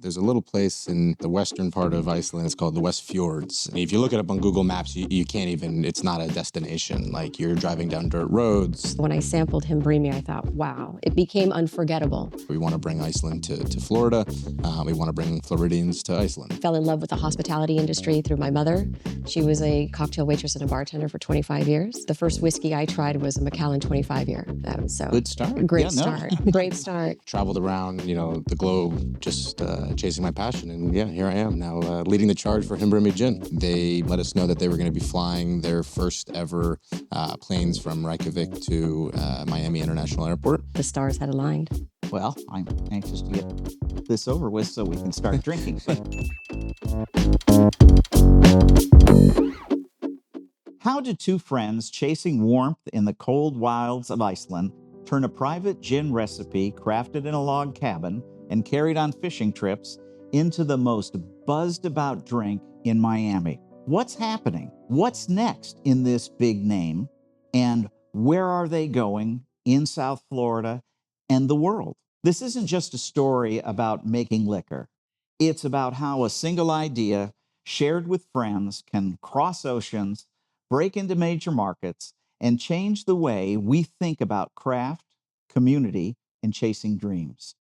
There's a little place in the western part of Iceland. It's called the Westfjords. If you look it up on Google Maps, you can't even, it's not a destination. Like, you're driving down dirt roads. When I sampled Himbrimi, I thought, wow, it became unforgettable. We want to bring Iceland to Florida. We want to bring Floridians to Iceland. Fell in love with the hospitality industry through my mother. She was a cocktail waitress and a bartender for 25 years. The first whiskey I tried was a Macallan 25-year. That was so good start. Great start. Great start. Traveled around, the globe, just chasing my passion. And yeah, here I am now leading the charge for Himbrimi Gin. They let us know that they were going to be flying their first ever planes from Reykjavik to Miami International Airport. The stars had aligned. Well, I'm anxious to get this over with so we can start drinking. How do two friends chasing warmth in the cold wilds of Iceland turn a private gin recipe crafted in a log cabin and carried on fishing trips into the most buzzed about drink in Miami? What's happening? What's next in this big name? And where are they going in South Florida and the world? This isn't just a story about making liquor. It's about how a single idea shared with friends can cross oceans, break into major markets, and change the way we think about craft, community, and chasing dreams.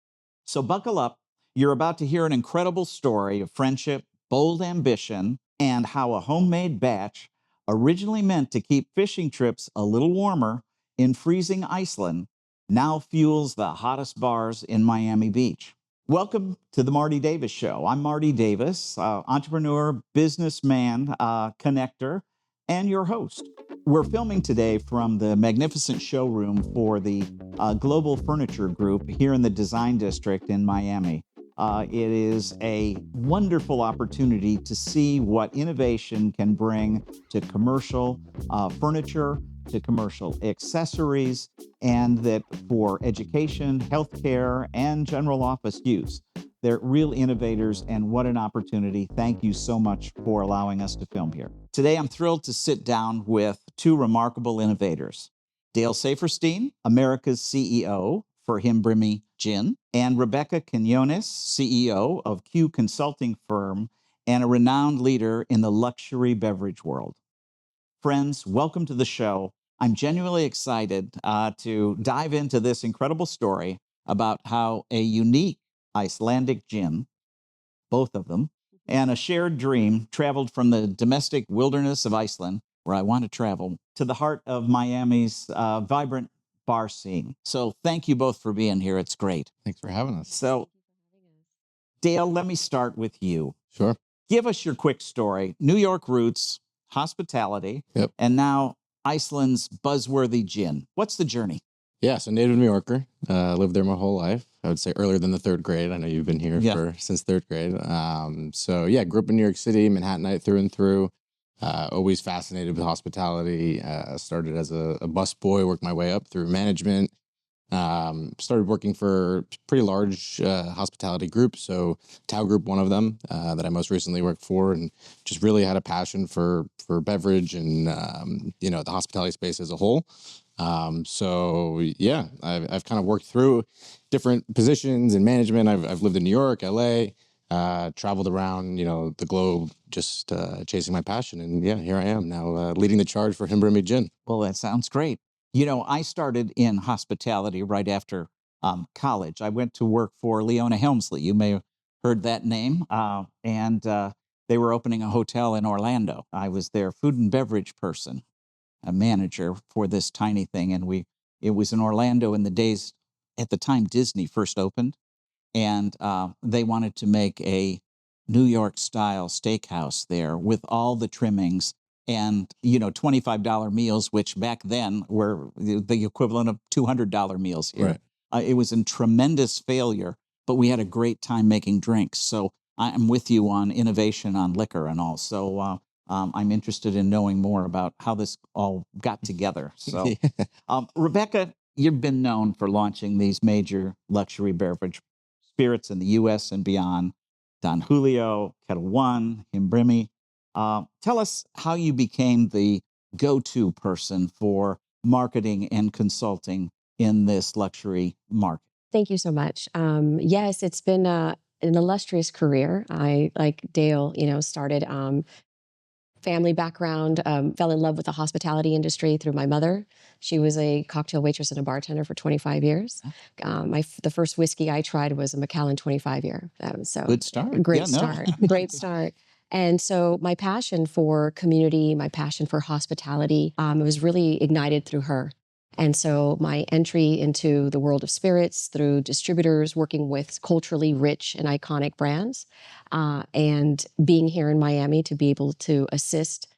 So buckle up. You're about to hear an incredible story of friendship, bold ambition, and how a homemade batch originally meant to keep fishing trips a little warmer in freezing Iceland now fuels the hottest bars in Miami Beach. Welcome to the Marty Davis Show. I'm Marty Davis, entrepreneur, businessman, connector, and your host. We're filming today from the magnificent showroom for the Global Furniture Group here in the Design District in Miami. It is a wonderful opportunity to see what innovation can bring to commercial furniture, to commercial accessories, and that for education, healthcare, and general office use. They're real innovators, and what an opportunity. Thank you so much for allowing us to film here. Today, I'm thrilled to sit down with two remarkable innovators. Dale Saferstein, America's CEO for Himbrimi Gin, and Rebecca Quiñonez, CEO of Q Consulting Firm and a renowned leader in the luxury beverage world. Friends, welcome to the show. I'm genuinely excited to dive into this incredible story about how a unique Icelandic gin, both of them, and a shared dream traveled from the domestic wilderness of Iceland, where I want to travel, to the heart of Miami's vibrant bar scene. So thank you both for being here. It's great. Thanks for having us. So, Dale, let me start with you. Sure. Give us your quick story. New York roots, hospitality, and now Iceland's buzzworthy gin. What's the journey? Yeah, so native New Yorker, lived there my whole life. I would say earlier than the third grade. I know you've been here since third grade. Grew up in New York City, Manhattanite through and through. Always fascinated with hospitality. Started as a busboy, worked my way up through management. Started working for pretty large hospitality groups. So Tao Group, one of them, that I most recently worked for, and just really had a passion for beverage and the hospitality space as a whole. I've kind of worked through different positions in management. I've lived in New York, LA, traveled around, the globe, just chasing my passion. And yeah, here I am now leading the charge for Himbrimi Gin. Well, that sounds great. I started in hospitality right after college. I went to work for Leona Helmsley. You may have heard that name. And they were opening a hotel in Orlando. I was their food and beverage person, a manager for this tiny thing. And it was in Orlando in the days, at the time Disney first opened. And they wanted to make a New York style steakhouse there with all the trimmings and, $25 meals, which back then were the equivalent of $200 meals here. Right. It was a tremendous failure, but we had a great time making drinks. So I'm with you on innovation on liquor and all. So I'm interested in knowing more about how this all got together. So, Rebecca, you've been known for launching these major luxury beverage spirits in the U.S. and beyond. Don Julio, Kettle One, Himbrimi. Tell us how you became the go-to person for marketing and consulting in this luxury market. Thank you so much. Yes, it's been an illustrious career. I, like Dale, started family background, fell in love with the hospitality industry through my mother. She was a cocktail waitress and a bartender for 25 years. The first whiskey I tried was a Macallan 25 year. So good start. Great start. Great start. And so my passion for community, my passion for hospitality, it was really ignited through her. And so my entry into the world of spirits through distributors, working with culturally rich and iconic brands, and being here in Miami to be able to assist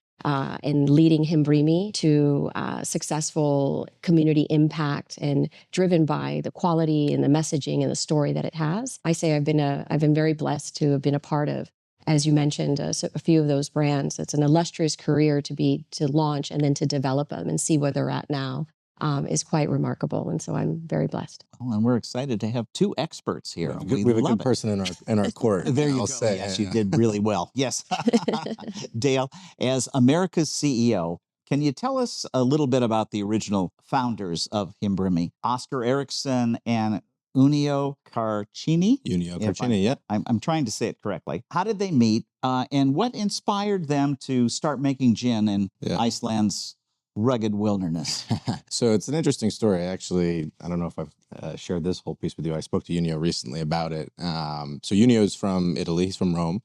in leading Himbrimi to successful community impact and driven by the quality and the messaging and the story that it has. I say I've been very blessed to have been a part of, as you mentioned, a few of those brands. It's an illustrious career to launch and then to develop them and see where they're at now. Is quite remarkable, and so I'm very blessed. Well, and we're excited to have two experts here. We have a good person in our court. There you go. Say, yes, you did really well. Yes. Dale, as America's CEO, can you tell us a little bit about the original founders of Himbrimi, Oscar Erickson and Unio Carcini? Unio Carcini, yeah. I'm trying to say it correctly. How did they meet, and what inspired them to start making gin in Iceland's rugged wilderness? So it's an interesting story. Actually, I don't know if I've shared this whole piece with you. I spoke to Unio recently about it. So Unio is from Italy. He's from Rome.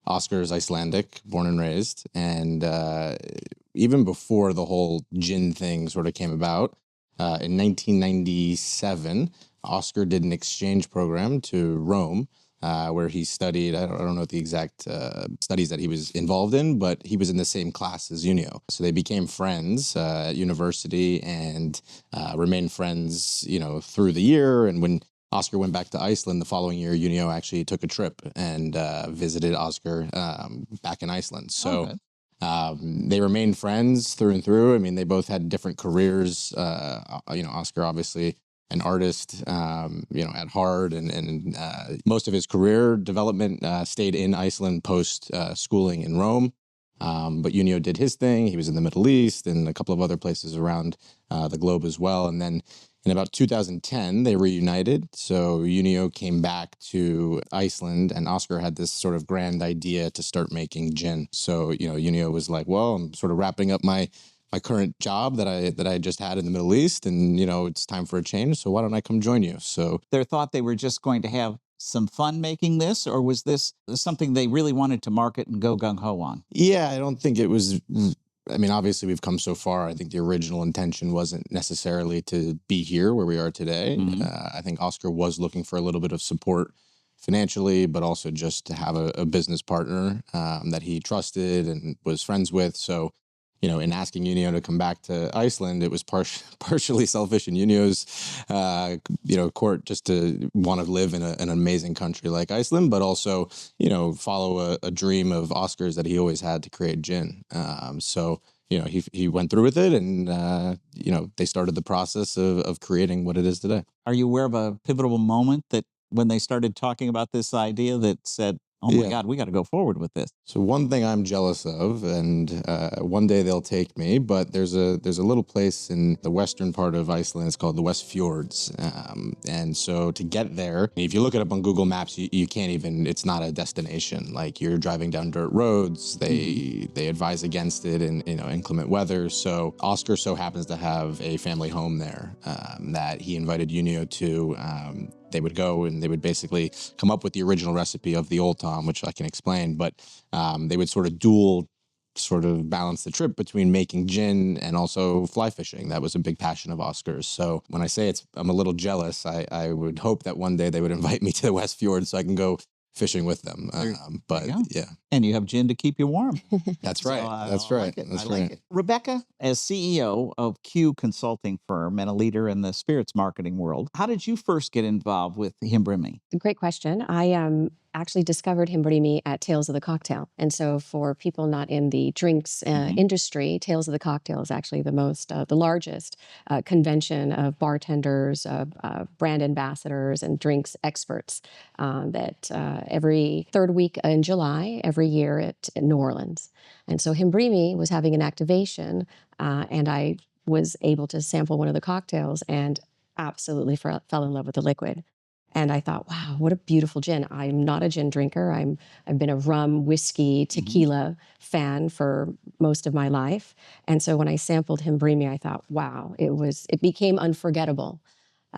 Oscar is Icelandic, born and raised. And even before the whole gin thing sort of came about, in 1997, Oscar did an exchange program to Rome, where he studied, I don't know the exact studies that he was involved in, but he was in the same class as Unio. So they became friends at university and remained friends, through the year. And when Oscar went back to Iceland the following year, Unio actually took a trip and visited Oscar back in Iceland. So they remained friends through and through. I mean, they both had different careers. Oscar obviously an artist, at heart, and most of his career development stayed in Iceland post schooling in Rome. But Unio did his thing. He was in the Middle East and a couple of other places around the globe as well. And then in about 2010, they reunited. So Unio came back to Iceland, and Oscar had this sort of grand idea to start making gin. So, Unio was like, well, I'm sort of wrapping up my current job that I just had in the Middle East, and it's time for a change. So why don't I come join you? So they thought they were just going to have some fun making this, or was this something they really wanted to market and go gung ho on? Yeah, I don't think it was. I mean, obviously we've come so far. I think the original intention wasn't necessarily to be here where we are today. Mm-hmm. I think Oscar was looking for a little bit of support financially, but also just to have a business partner that he trusted and was friends with. So, in asking Unio to come back to Iceland, it was partially selfish in Unio's, court just to want to live in an amazing country like Iceland, but also, follow a dream of Oscar's that he always had to create gin. So, he went through with it, and, they started the process of creating what it is today. Are you aware of a pivotal moment that when they started talking about this idea that said, oh my God, we got to go forward with this? So one thing I'm jealous of, and one day they'll take me, but there's a little place in the western part of Iceland. It's called the Westfjords. And so to get there, if you look it up on Google Maps, you can't even, it's not a destination. Like, you're driving down dirt roads. They advise against it in inclement weather. So Oscar so happens to have a family home there that he invited Unio to. They would go and they would basically come up with the original recipe of the Old Tom, which I can explain, but they would sort of balance the trip between making gin and also fly fishing. That was a big passion of Oscar's. So when I say I'm a little jealous, I would hope that one day they would invite me to the Westfjords so I can go fishing with them. Yeah. And you have gin to keep you warm. That's right. That's right. That's right. Like it. Rebecca, as CEO of Q Consulting Firm and a leader in the spirits marketing world, how did you first get involved with Himbrimi? Great question. I actually discovered Himbrimi at Tales of the Cocktail. And so for people not in the drinks industry, Tales of the Cocktail is actually the largest convention of bartenders, brand ambassadors, and drinks experts that every third week in July, every year at New Orleans. And so Himbrimi was having an activation, and I was able to sample one of the cocktails and absolutely fell in love with the liquid. And I thought, wow, what a beautiful gin. I'm not a gin drinker. I've been a rum, whiskey, tequila fan for most of my life. And so when I sampled Himbrimi, I thought, wow, it became unforgettable.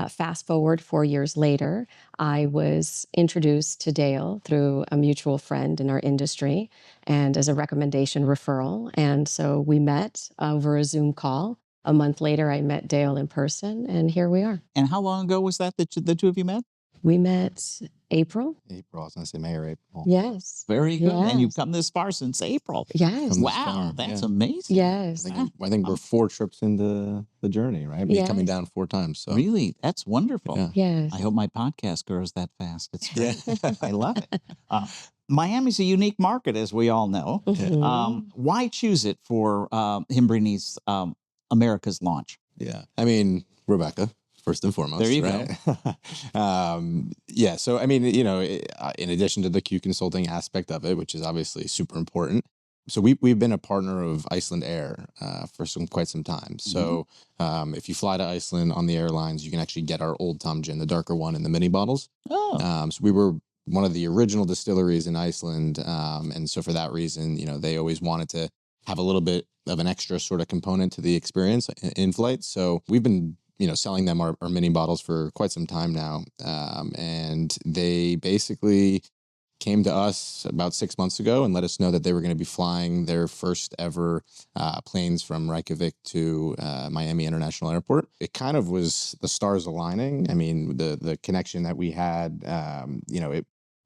Fast forward 4 years later, I was introduced to Dale through a mutual friend in our industry and as a recommendation referral. And so we met over a Zoom call. A month later, I met Dale in person, and here we are. And how long ago was that the two of you met? We met April. April, I was going to say May or April. Yes. Very good. Yes. And you've come this far since April. Yes. Wow, that's amazing. Yes. I think we're 4 trips into the journey, right? Me coming down 4 times. So Really, that's wonderful. Yeah. Yes. I hope my podcast grows that fast. It's great. I love it. Miami's a unique market, as we all know. Why choose it for Himbrimi's America's launch? Yeah. I mean, Rebecca, first and foremost. There you go. Yeah. So, I mean, in addition to the Q consulting aspect of it, which is obviously super important. So we've been a partner of Iceland Air for quite some time. So if you fly to Iceland on the airlines, you can actually get our Old Tom gin, the darker one, in the mini bottles. Oh. So we were one of the original distilleries in Iceland. And so for that reason, they always wanted to have a little bit of an extra sort of component to the experience in flight. So we've been selling them our mini bottles for quite some time now. And they basically came to us about 6 months ago and let us know that they were going to be flying their first ever planes from Reykjavik to Miami International Airport. It kind of was the stars aligning. I mean, the connection that we had,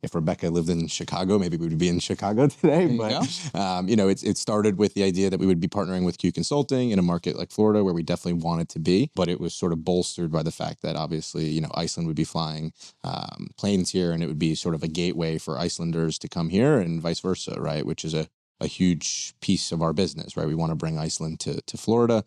if Rebecca lived in Chicago, maybe we would be in Chicago today. But it started with the idea that we would be partnering with Q Consulting in a market like Florida, where we definitely wanted to be. But it was sort of bolstered by the fact that obviously, Iceland would be flying planes here, and it would be sort of a gateway for Icelanders to come here, and vice versa, right? Which is a huge piece of our business, right? We want to bring Iceland to Florida.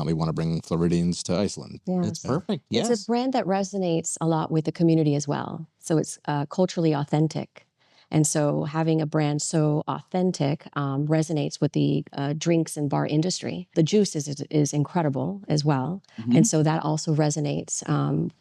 We want to bring Floridians to Iceland. Yes. That's perfect. Yes. It's a brand that resonates a lot with the community as well. So it's culturally authentic. And so having a brand so authentic resonates with the drinks and bar industry. The juice is incredible as well. And so that also resonates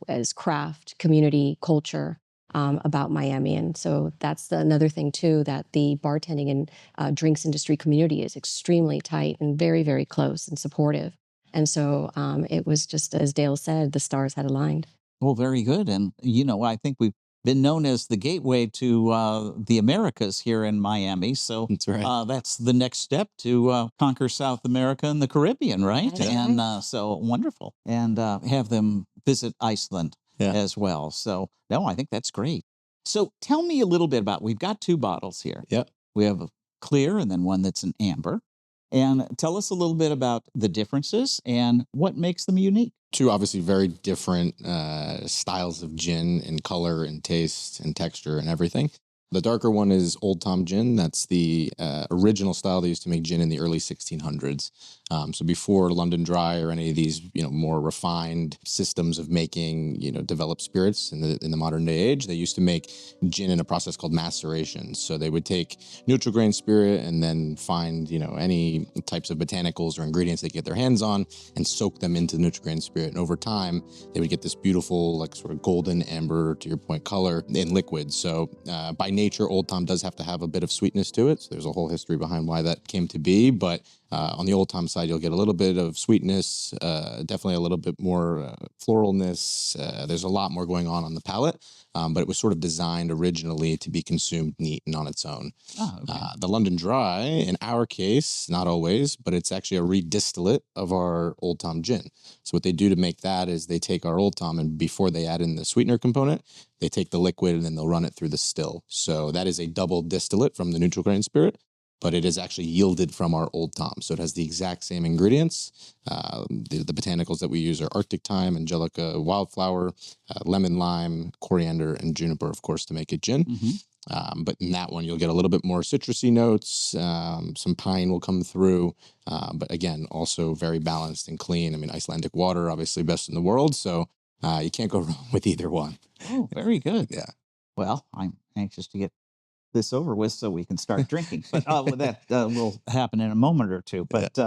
as craft, community, culture. About Miami. And so that's another thing too, that the bartending and drinks industry community is extremely tight and very, very close and supportive. And so it was just, as Dale said, the stars had aligned. Well, very good. And, I think we've been known as the gateway to the Americas here in Miami. So That's right. That's the next step to conquer South America and the Caribbean, right? That's And right. so wonderful. And have them visit Iceland as well. So, no, I think that's great. So tell me a little bit about, we've got 2 bottles here. Yep. We have a clear and then one that's an amber. And tell us a little bit about the differences and what makes them unique. 2 obviously very different styles of gin in color and taste and texture and everything. The darker one is Old Tom gin. That's the original style they used to make gin in the early 1600s. So before London Dry or any of these, more refined systems of making, developed spirits in the modern day age, they used to make gin in a process called maceration. So they would take neutral grain spirit and then find, any types of botanicals or ingredients they could get their hands on and soak them into the neutral grain spirit. And over time, they would get this beautiful, like sort of golden amber, to your point, color in liquid. So by nature, Old Tom does have to have a bit of sweetness to it. So there's a whole history behind why that came to be. But on the Old Tom side, you'll get a little bit of sweetness, definitely a little bit more floralness. There's a lot more going on the palate, but it was sort of designed originally to be consumed neat and on its own. Oh, okay. The London Dry, in our case, not always, but it's actually a redistillate of our Old Tom gin. So what they do to make that is they take our Old Tom, and before they add in the sweetener component, they take the liquid and then they'll run it through the still. So that is a double distillate from the neutral grain spirit, but it is actually yielded from our Old Tom. So it has the exact same ingredients. The botanicals that we use are Arctic thyme, angelica wildflower, lemon lime, coriander, and juniper, of course, to make it gin. But in that one, you'll get a little bit more citrusy notes. Some pine will come through. But again, also very balanced and clean. I mean, Icelandic water, obviously best in the world. So you can't go wrong with either one. Oh, very good. Yeah. Well, I'm anxious to get this over with so we can start drinking. But that will happen in a moment or two. But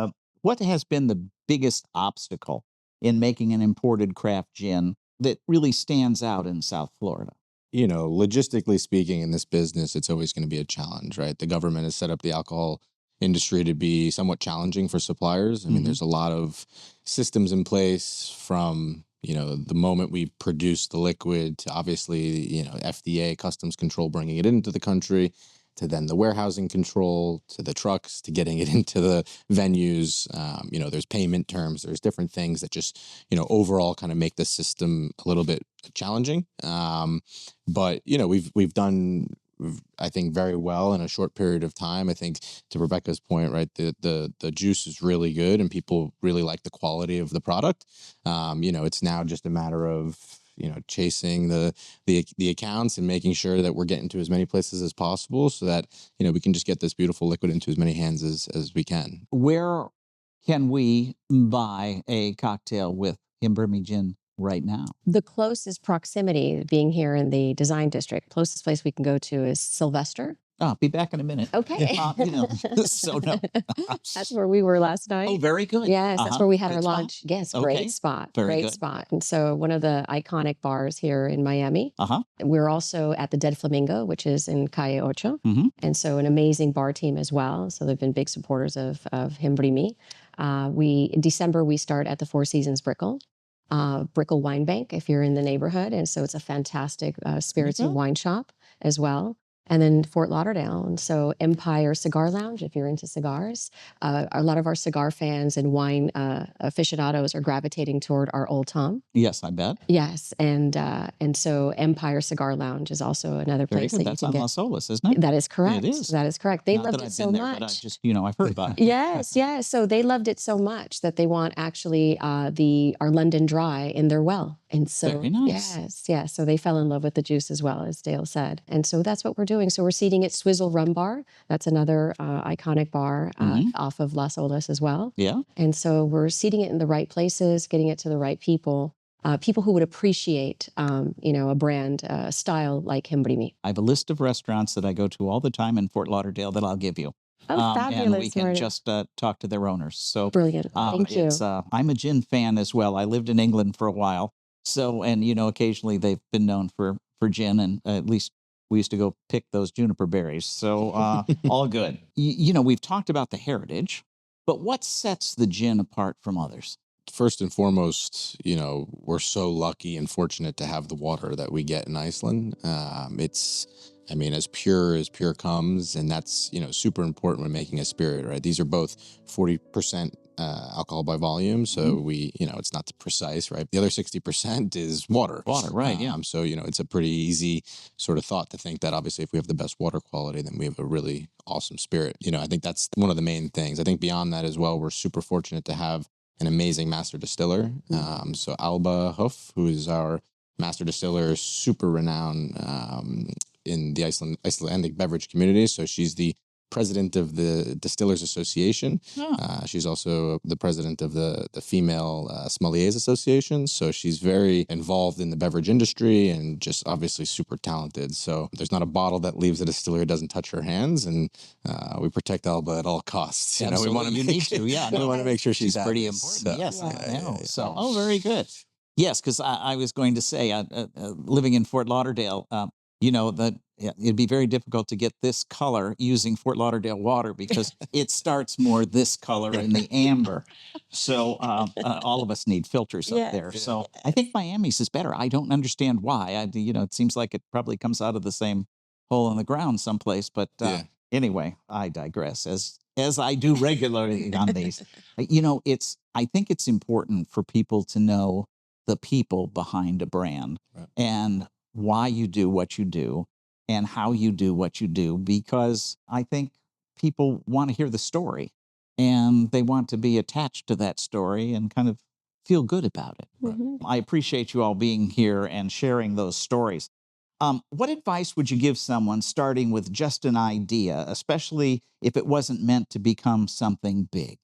what has been the biggest obstacle in making an imported craft gin that really stands out in South Florida? You know, logistically speaking, in this business, it's always going to be a challenge, right? The government has set up the alcohol industry to be somewhat challenging for suppliers. I mean, there's a lot of systems in place from, you know, the moment we produce the liquid to obviously, you know, FDA customs control bringing it into the country, to then the warehousing control, to the trucks, to getting it into the venues. You know, there's payment terms, there's different things that just, you know, overall kind of make the system a little bit challenging. But, you know, we've done, I think, very well in a short period of time. I think, to Rebecca's point, right, the juice is really good and people really like the quality of the product. You know, it's now just a matter of, you know, chasing the accounts and making sure that we're getting to as many places as possible so that, you know, we can just get this beautiful liquid into as many hands as we can. Where can we buy a cocktail with Himbrimi gin right now? The closest proximity, being here in the design district, closest place we can go to is Sylvester. I'll be back in a minute. Okay. You know, so no. That's where we were last night. Oh, very good. Yes, that's where we had Good our spot? lunch. Yes, Okay. great spot. Very Great good. spot. And so one of the iconic bars here in Miami. We're also at the Dead Flamingo, which is in Calle Ocho. And so an amazing bar team as well. So they've been big supporters of Himbrimi. In December, we start at the Four Seasons Brickell. Brickell Wine Bank, if you're in the neighborhood. And so it's a fantastic spirits and wine shop as well. And then Fort Lauderdale. And so Empire Cigar Lounge, if you're into cigars. A lot of our cigar fans and wine aficionados are gravitating toward our Old Tom. Yes, I bet. Yes. And so Empire Cigar Lounge is also another Very place good. that That's you on can Las get. Olas, isn't it? That is correct. It is. That is correct. They Not loved that it I've so been there, much. but I just, you know, I've heard about it. Yes, yes. So they loved it so much that they want actually our London Dry in their well. And so, Very nice. yes. So they fell in love with the juice as well, as Dale said. And so that's what we're doing. So we're seating at Swizzle Rum Bar. That's another iconic bar off of Las Olas as well. Yeah. And so we're seating it in the right places, getting it to the right people. People who would appreciate, you know, a brand style like Himbrimi. I have a list of restaurants that I go to all the time in Fort Lauderdale that I'll give you. Oh, fabulous. And we can Marty. just talk to their owners. So Brilliant. Thank you. I'm a gin fan as well. I lived in England for a while. So, and, you know, occasionally they've been known for gin, and at least we used to go pick those juniper berries. So all good. You know, we've talked about the heritage, but what sets the gin apart from others? First and foremost, you know, we're so lucky and fortunate to have the water that we get in Iceland. It's, I mean, as pure comes, and that's, you know, super important when making a spirit, right? These are both 40% alcohol by volume, so we, you know, it's not precise, right? The other 60% is water. Water, right? Yeah. So, you know, it's a pretty easy sort of thought to think that obviously if we have the best water quality, then we have a really awesome spirit. You know, I think that's one of the main things. I think beyond that as well, we're super fortunate to have an amazing master distiller. So Alba Huff, who is our master distiller, super renowned in the Icelandic beverage community. So she's the president of the Distillers Association. She's also the president of the Female Sommeliers Association. So she's very involved in the beverage industry and just obviously super talented. So there's not a bottle that leaves a distillery doesn't touch her hands, and we protect Alba at all costs. You know, we want to make sure, we want to make sure she's pretty happy. important. So, Yes, I know. yeah. So, oh, very good. Yes, because I was going to say, living in Fort Lauderdale, you know, that it'd be very difficult to get this color using Fort Lauderdale water because it starts more this color in the amber. So all of us need filters up there. So I think Miami's is better. I don't understand why. You know, it seems like it probably comes out of the same hole in the ground someplace. But anyway, I digress, as I do regularly on these. You know, I think it's important for people to know the people behind a brand and why you do what you do and how you do what you do, because I think people want to hear the story and they want to be attached to that story and kind of feel good about it. I appreciate you all being here and sharing those stories. What advice would you give someone starting with just an idea, especially if it wasn't meant to become something big?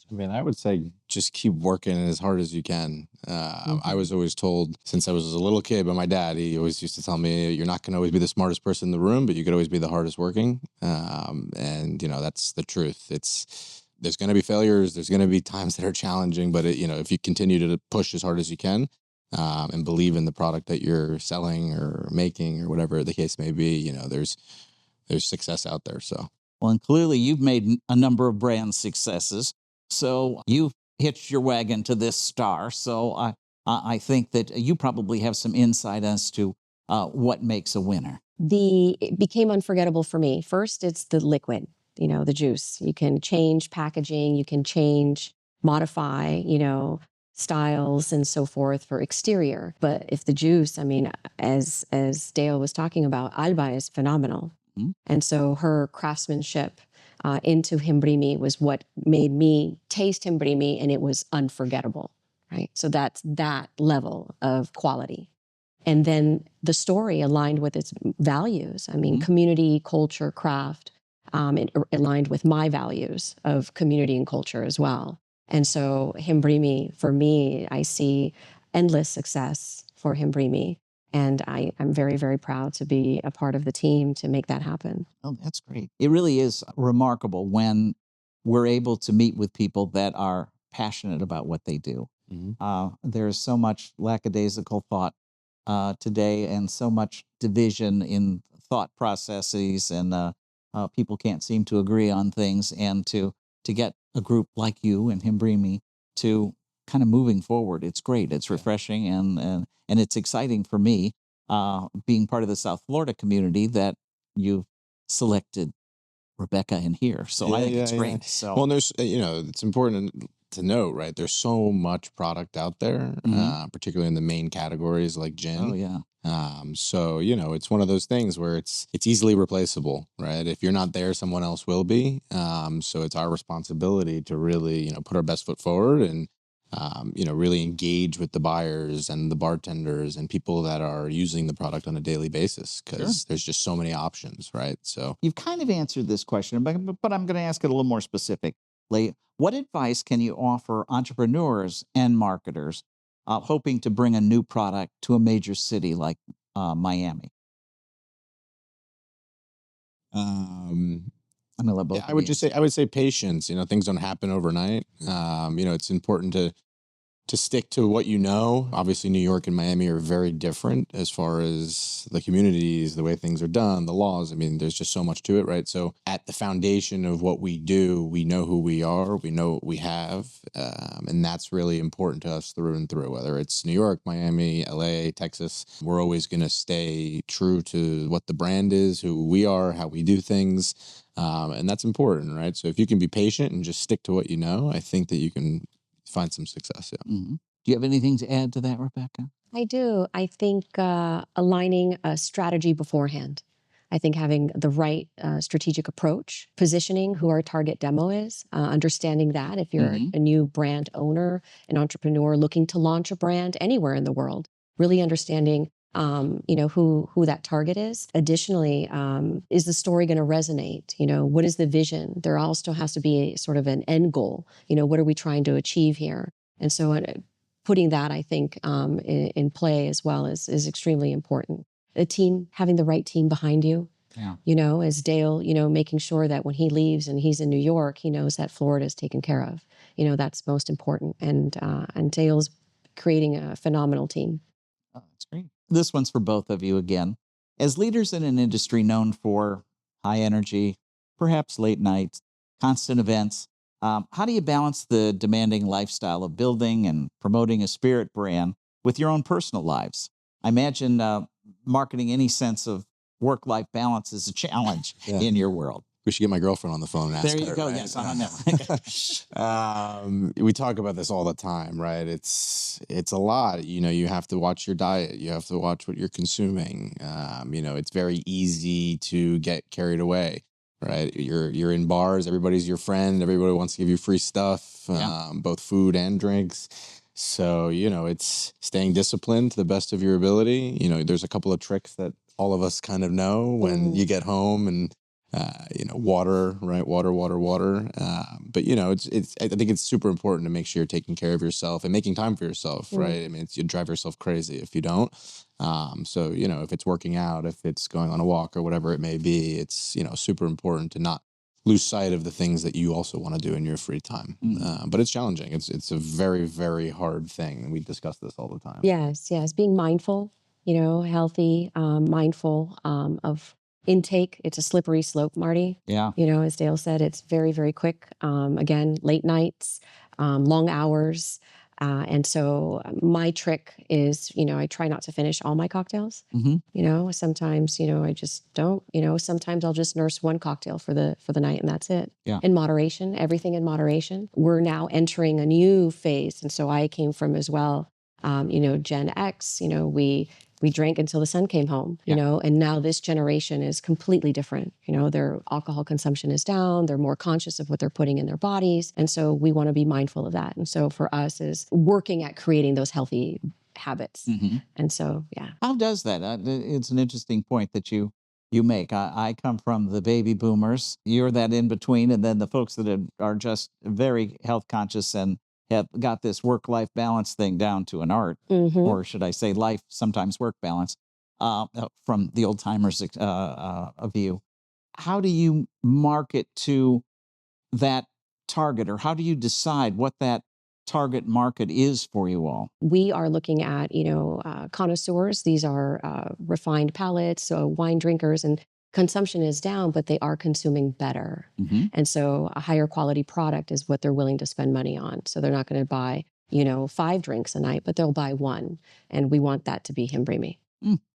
I mean, I would say just keep working as hard as you can. I was always told since I was a little kid by my dad, he always used to tell me, you're not going to always be the smartest person in the room, but you could always be the hardest working. And, you know, that's the truth. There's going to be failures. There's going to be times that are challenging, but you know, if you continue to push as hard as you can, and believe in the product that you're selling or making or whatever the case may be, you know, there's success out there. So, well, and clearly you've made a number of brand successes. So you've hitched your wagon to this star. So I think that you probably have some insight as to what makes a winner. It became unforgettable for me. First, it's the liquid, you know, the juice. You can change packaging, you can change, modify, you know, styles and so forth for exterior. But if the juice, I mean, as Dale was talking about, Alba is phenomenal. Mm-hmm. And so her craftsmanship into Himbrimi was what made me taste Himbrimi, and it was unforgettable, right? So that's that level of quality. And then the story aligned with its values. I mean, mm-hmm. community, culture, craft, it aligned with my values of community and culture as well. And so Himbrimi, for me, I see endless success for Himbrimi. And I'm very, very proud to be a part of the team to make that happen. Oh, that's great. It really is remarkable when we're able to meet with people that are passionate about what they do. Mm-hmm. There's so much lackadaisical thought today, and so much division in thought processes, and people can't seem to agree on things. And to get a group like you and Himbrimi to kind of moving forward, it's great. It's refreshing, and it's exciting for me, being part of the South Florida community, that you've selected Rebecca in here. So I think it's great. Yeah. So, well, there's, you know, it's important to note, right? There's so much product out there, mm-hmm. Particularly in the main categories like gin. Oh yeah. So, you know, it's one of those things where it's easily replaceable, right? If you're not there, someone else will be. So it's our responsibility to really, you know, put our best foot forward and, you know, really engage with the buyers and the bartenders and people that are using the product on a daily basis, because there's just so many options, right? So you've kind of answered this question, but I'm going to ask it a little more specifically. What advice can you offer entrepreneurs and marketers hoping to bring a new product to a major city like Miami? I'm gonna let both. I would say patience. You know, things don't happen overnight. You know, it's important to stick to what you know. Obviously, New York and Miami are very different as far as the communities, the way things are done, the laws. I mean, there's just so much to it, right? So at the foundation of what we do, we know who we are, we know what we have, and that's really important to us through and through, whether it's New York, Miami, LA, Texas. We're always going to stay true to what the brand is, who we are, how we do things, and that's important, right? So if you can be patient and just stick to what you know, I think that you can find some success. Yeah. Mm-hmm. Do you have anything to add to that, Rebecca? I do. I think aligning a strategy beforehand. I think having the right strategic approach, positioning who our target demo is, understanding that if you're mm-hmm. a new brand owner, an entrepreneur looking to launch a brand anywhere in the world, really understanding you know, who that target is. Additionally, is the story going to resonate? You know, what is the vision? There also has to be sort of an end goal. You know, what are we trying to achieve here? And so putting that, I think, in play as well is extremely important. The team, having the right team behind you. Yeah. You know, as Dale, you know, making sure that when he leaves and he's in New York, he knows that Florida is taken care of. You know, that's most important. And Dale's creating a phenomenal team. Oh, that's great. This one's for both of you again. As leaders in an industry known for high energy, perhaps late nights, constant events, how do you balance the demanding lifestyle of building and promoting a spirit brand with your own personal lives? I imagine marketing any sense of work-life balance is a challenge in your world. We should get my girlfriend on the phone and ask her. There you go. Right? Yes, I know. We talk about this all the time, right? It's a lot. You know, you have to watch your diet. You have to watch what you're consuming. You know, it's very easy to get carried away, right? You're in bars. Everybody's your friend. Everybody wants to give you free stuff, both food and drinks. So, you know, it's staying disciplined to the best of your ability. You know, there's a couple of tricks that all of us kind of know when you get home and you know, water, right? Water. But you know, I think it's super important to make sure you're taking care of yourself and making time for yourself, right? I mean, you'd drive yourself crazy if you don't. So, you know, if it's working out, if it's going on a walk or whatever it may be, it's, you know, super important to not lose sight of the things that you also want to do in your free time. But it's challenging. It's a very, very hard thing. And we discuss this all the time. Yes, yes. Being mindful, healthy, mindful of intake. It's a slippery slope, Marty. Yeah. As Dale said, it's very, very quick. Again, late nights, long hours. And so my trick is, I try not to finish all my cocktails. Sometimes, I just don't, sometimes I'll just nurse one cocktail for the night and that's it. Yeah. In moderation, everything in moderation. We're now entering a new phase. And so I came from as well, Gen X, we drank until the sun came home, and now this generation is completely different. Their alcohol consumption is down. They're more conscious of what they're putting in their bodies. And so we want to be mindful of that. And so for us is working at creating those healthy habits. And so, yeah. How does that? It's an interesting point that you make. I come from the baby boomers. You're that in between. And then the folks that are just very health conscious and have got this work-life balance thing down to an art, or should I say life, sometimes work balance, from the old-timers' view. How do you market to that target, or how do you decide what that target market is for you all? We are looking at, connoisseurs. These are refined palates, so wine drinkers, and consumption is down, but they are consuming better. And so a higher quality product is what they're willing to spend money on. So they're not going to buy, 5 drinks a night, but they'll buy 1. And we want that to be Himbrimi.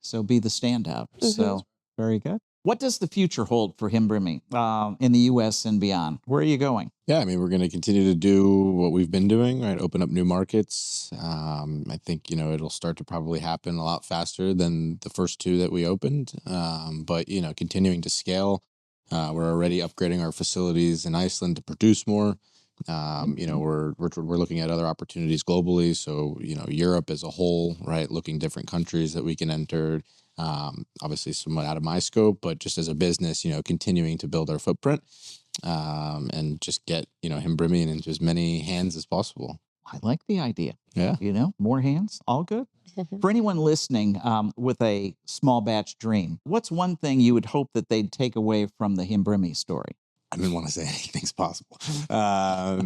So be the standout. So very good. What does the future hold for Himbrimi in the U.S. and beyond? Where are you going? Yeah, I mean, we're going to continue to do what we've been doing, right? Open up new markets. I think, it'll start to probably happen a lot faster than the first 2 that we opened. But, continuing to scale. We're already upgrading our facilities in Iceland to produce more. We're looking at other opportunities globally. So, Europe as a whole, right? Looking different countries that we can enter. Obviously somewhat out of my scope, but just as a business, continuing to build our footprint, and just get, Himbrimi into as many hands as possible. I like the idea. Yeah. More hands, all good. For anyone listening with a small batch dream, what's one thing you would hope that they'd take away from the Himbrimi story? I didn't want to say anything's possible. I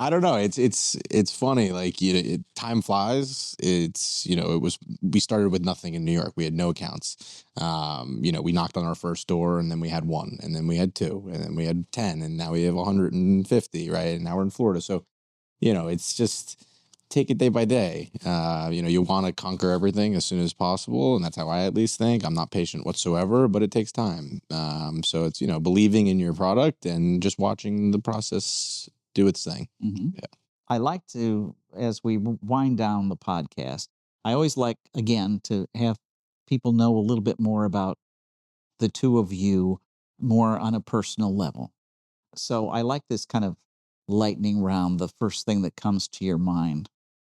don't know. It's funny. Like, time flies. We started with nothing in New York. We had no accounts. We knocked on our first door and then we had 1 and then we had 2 and then we had 10 and now we have 150, right? And now we're in Florida. So, it's just take it day by day. You want to conquer everything as soon as possible. And that's how I at least think. I'm not patient whatsoever, but it takes time. So it's, believing in your product and just watching the process do its thing. Yeah. I like to, as we wind down the podcast, I always like, again, to have people know a little bit more about the 2 of you more on a personal level. So I like this kind of lightning round, the first thing that comes to your mind.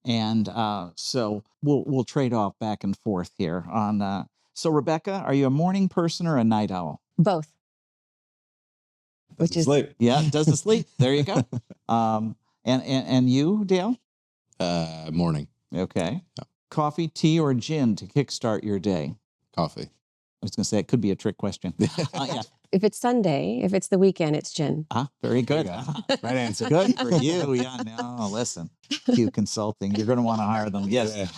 And so we'll trade off back and forth here on. So Rebecca, are you a morning person or a night owl? Both. Which is sleep. Yeah, doesn't sleep. There you go. And you, Dale? Morning. Okay. Yeah. Coffee, tea, or gin to kickstart your day? Coffee. I was going to say it could be a trick question. Yeah. If it's Sunday, if it's the weekend, it's gin. Very good. Right answer. Good for you. Yeah, no, listen. Q Consulting. You're going to want to hire them. Yes.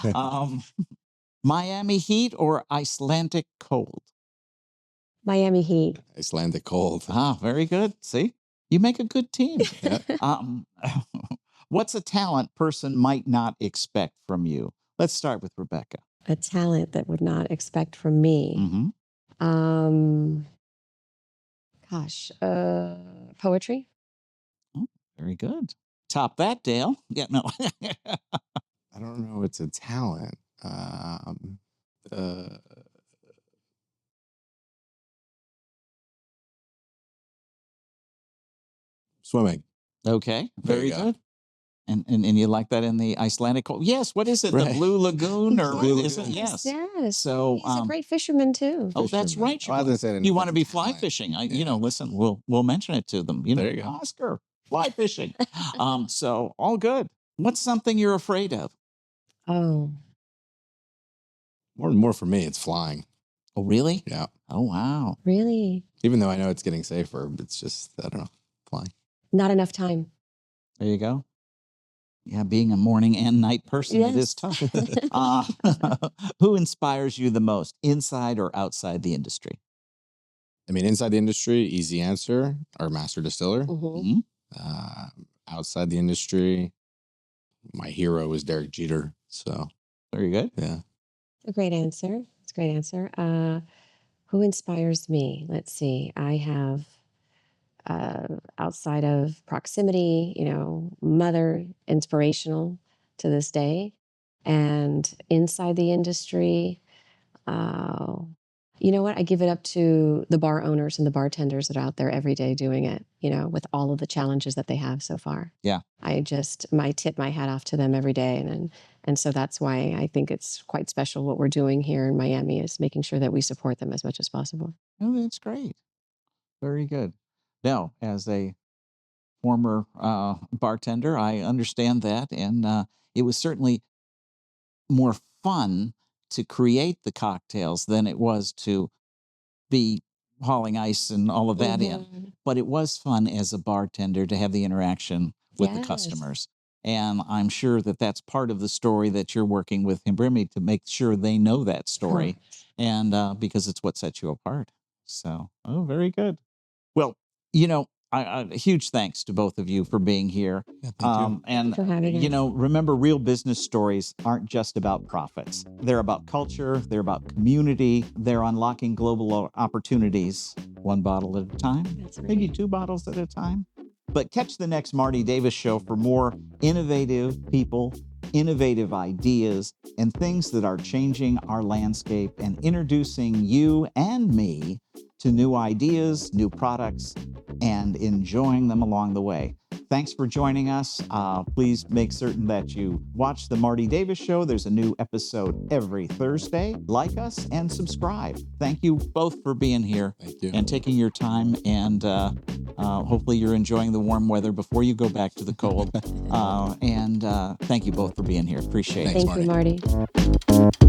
Miami heat or Icelandic cold? Miami heat. Icelandic cold. Very good. See? You make a good team. Yeah. What's a talent person might not expect from you? Let's start with Rebecca. A talent that would not expect from me. Poetry. Oh, very good. Top that, Dale. Yeah, no. I don't know. It's a talent. Swimming. Okay, very good. And you like that in the Icelandic cold? Yes. What is it? Right. The Blue Lagoon or yes, is it? Yes. Yes. So he's a great fisherman too. Oh, that's right. You want to be fly fishing? Listen. We'll mention it to them. There you go. Oscar, fly fishing. So all good. What's something you're afraid of? Oh. More for me, it's flying. Oh, really? Yeah. Oh, wow. Really? Even though I know it's getting safer, it's just, I don't know, flying. Not enough time. There you go. Yeah, being a morning and night person, it is Yes. tough. Who inspires you the most, inside or outside the industry? I mean, inside the industry, easy answer, our master distiller. Mhm. Outside the industry, my hero is Derek Jeter. So, Very good. yeah. A great answer. It's a great answer. Who inspires me? Let's see. I have, outside of proximity, mother, inspirational to this day. And inside the industry, uh, you know what? I give it up to the bar owners and the bartenders that are out there every day doing it, with all of the challenges that they have so far. Yeah. I tip my hat off to them every day. And so that's why I think it's quite special what we're doing here in Miami is making sure that we support them as much as possible. Oh, that's great. Very good. Now, as a former bartender, I understand that. And it was certainly more fun to create the cocktails than it was to be hauling ice and all of that in. Mhm. But it was fun as a bartender to have the interaction with the Yes. customers. And I'm sure that that's part of the story that you're working with Himbrimi to make sure they know that story. Correct. And because it's what sets you apart. So, oh, very good. Well, a huge thanks to both of you for being here. Yeah, thank you. And, For having us. remember, real business stories aren't just about profits. They're about culture, they're about community, they're unlocking global opportunities one bottle at a time, That's right. maybe 2 bottles at a time. But catch the next Marty Davis Show for more innovative people, innovative ideas, and things that are changing our landscape and introducing you and me to new ideas, new products, and enjoying them along the way. Thanks for joining us. Please make certain that you watch The Marty Davis Show. There's a new episode every Thursday. Like us and subscribe. Thank you both for being here. Thank you. And taking your time. And hopefully you're enjoying the warm weather before you go back to the cold. And thank you both for being here. Appreciate it. Thanks, Thank you, Marty.